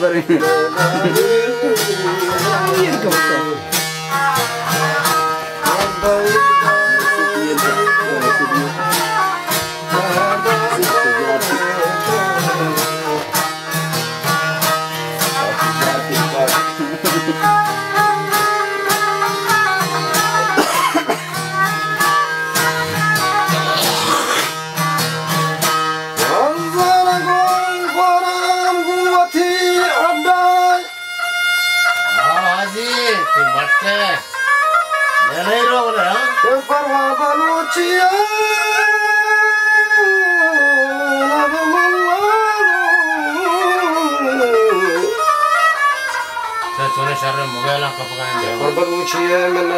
खबर है ये कब से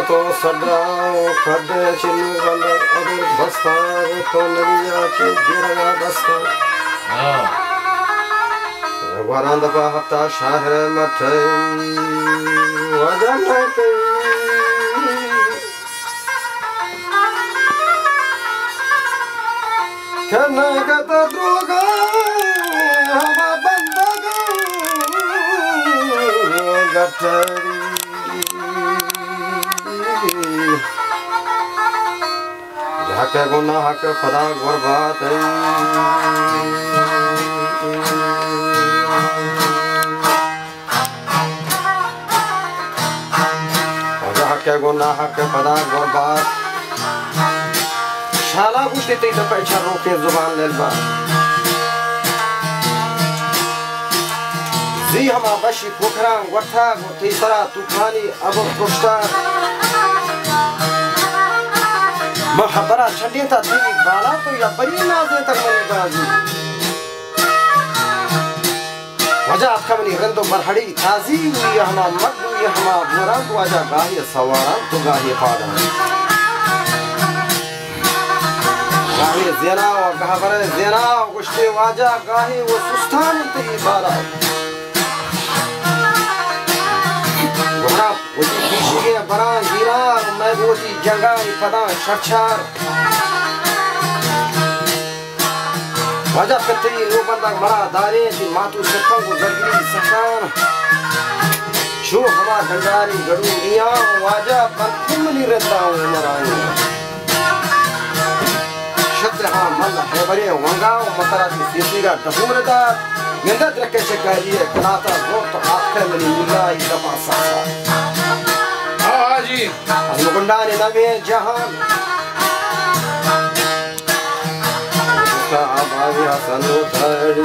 तो सदा खद चिन्ह बंद अदर बस्ता तो नदिया के गिरगा बस्ता वरांद पा हफ्ता शहर मठ वजन करना कत द्रोगा हवा बंदगा गठरी जाके गुनाह के खुदा गुरबात जाके गुनाह के खुदा गुरबात शाला बुझते थे तो पैसा रोके जुबान लेलबा जी हमा बशी पोखरा वर्था गोती सरा तूफानी अब पुष्टा महबरा छड़े ता थी बाला तो या बड़ी नाज़े तक मनी बाजी वजह आपका मनी रंदो बरहड़ी ताजी हुई हमा मत हुई हमा बुरा तो आजा गाही सवारा तो गाही पादा गाही ज़ेना और गहबरे ज़ेना गुश्ते वाजा गाही वो सुस्तान ते बारा वहाँ उसी किसी के बरा गिरा मैं बोती जंगा पता शर्चार वजह कतई लो बंदा बड़ा दारे थी मातु सखा को जगरी सखान शो हवा गंगारी गड़ू निया वाजा पर कुमली रहता हूँ मराई शब्द हाँ मल है बरे वंगा मतरा की सीसीरा डबूरदा यंदा रखे शकारी है कनाता जोर तो आखिर में मिला ही दबा सासा हाँ जी मुकुंडा ने नवे जहान उसका आवाज़ हसन उतरी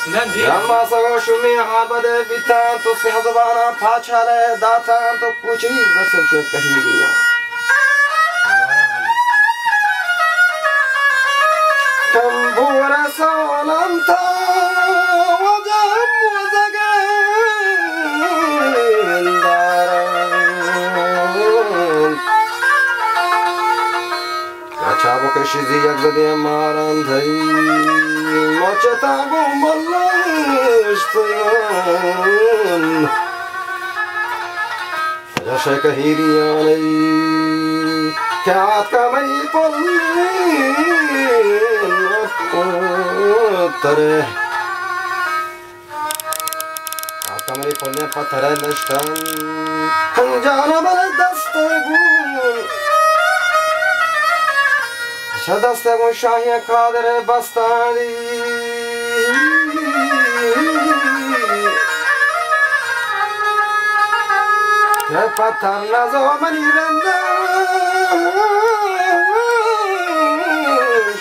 Yamma sago shumi habade bitan to sihzabana pachale datan to kuchi zasel kahiriya Kambura solanta wajam wazagandaran Achabo ke shizi yagzadi maran dhai Mochata gumballash tayan Jasha kahiriyanai Kyaat kamari pollin Tare Kyaat kamari pollin patare nashtan Hanjana bal dastagun Şadastagun şahya kadere bastani Ke patar nazo mani renda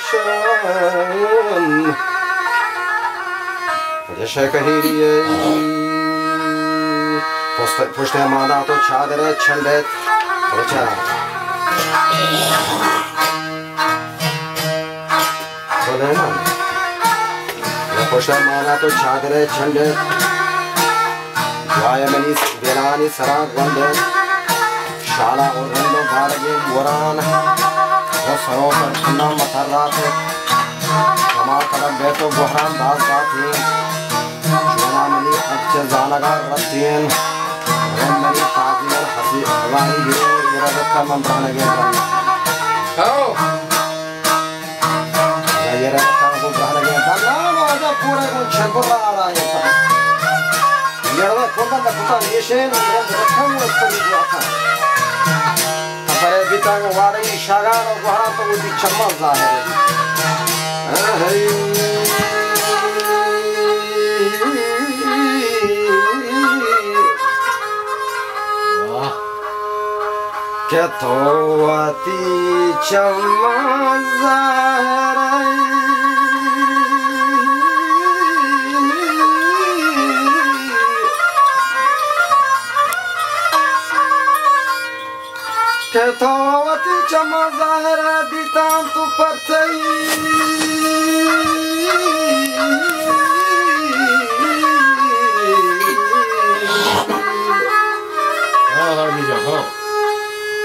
Shan Yaşa kahiriye Poşte mada to çadere çeldet Oça Poşta mana to çadere çende Vayamani velani sarak vande Şala orando barge moran O sarovar khanna matarate Kama kadam beto buhran das bati Şunamani akçe zanagar rattiyen Remmani taziyar hasi Vani yuradakka mandrana gelran Yuradakka mandrana gelran Pura con chambora la yata. Yerda konda da kuta yeshen rakam wasaliya. Apare bitang wari shagan और वहाँ तो वो दिच्छम्मा ज़ाहिर है। क्या तो आती चम्मा ज़ाहिर Che trovati chama zahra di tanto per te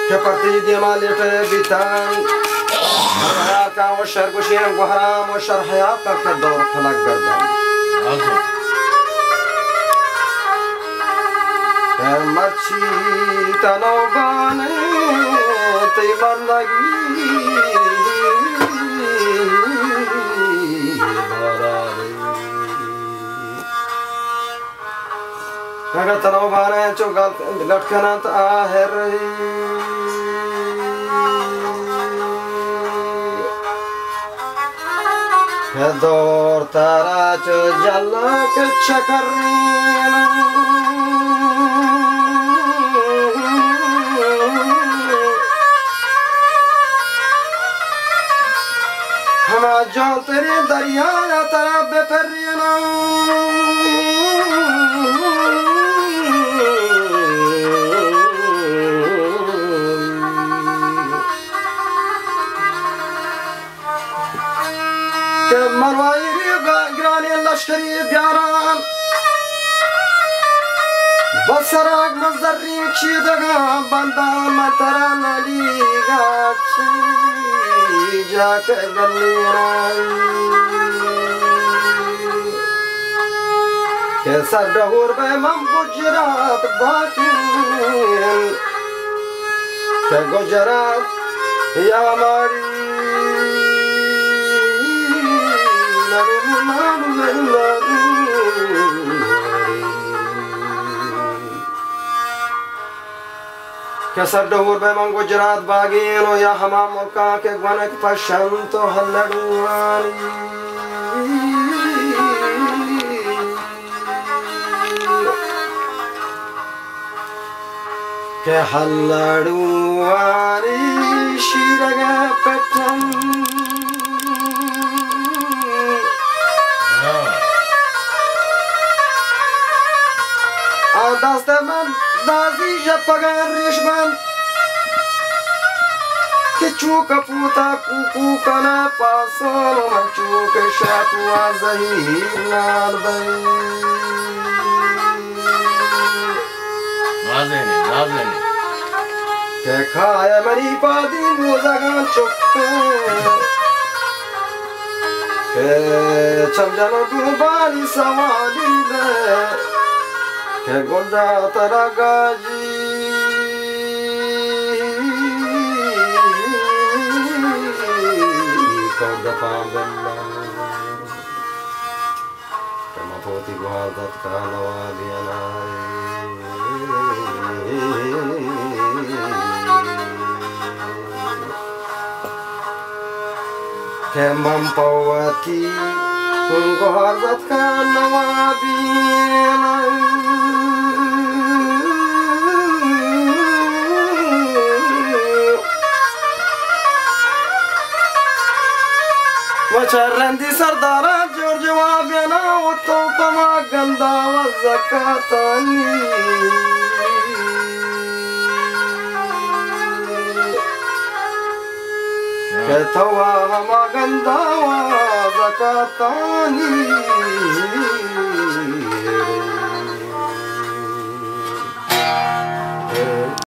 Che parti di malete bitan Ka wa shar gushiyan wa haram wa shar hayat ka dawr khalaq gardan Marci tanobane teiman lagi Kaga tanobane chogal latkana tahir Kedor tarach jalak chakarin Jal tere darya tara beperina Ke marwairi grani lashkari byaran Basarak mazdarri chidaga banda matara naliga जाके गलियां कैसा डहूर पे मम गुजरात बाकी के गुजरात या हमारी Kesar dahur memang Gujarat bagian ya hama muka ke gwanak pashanto haladuani ke haladuani shiraga petam dazi japagan rishman Kichuka puta kuku kana pasan manchuka shatwa zahir nalbai Nazene Ke khaya mari padi muzagan chukka Ke chamjano dubali samali de Ke gonda taragaji Kauda pambella Kama poti guardat kanawa dianai Kemam pawati Guardat kanawa dianai Charrandi sardara jor jawab yana to kama ganda wa zakatani Ketawa ma ganda wa zakatani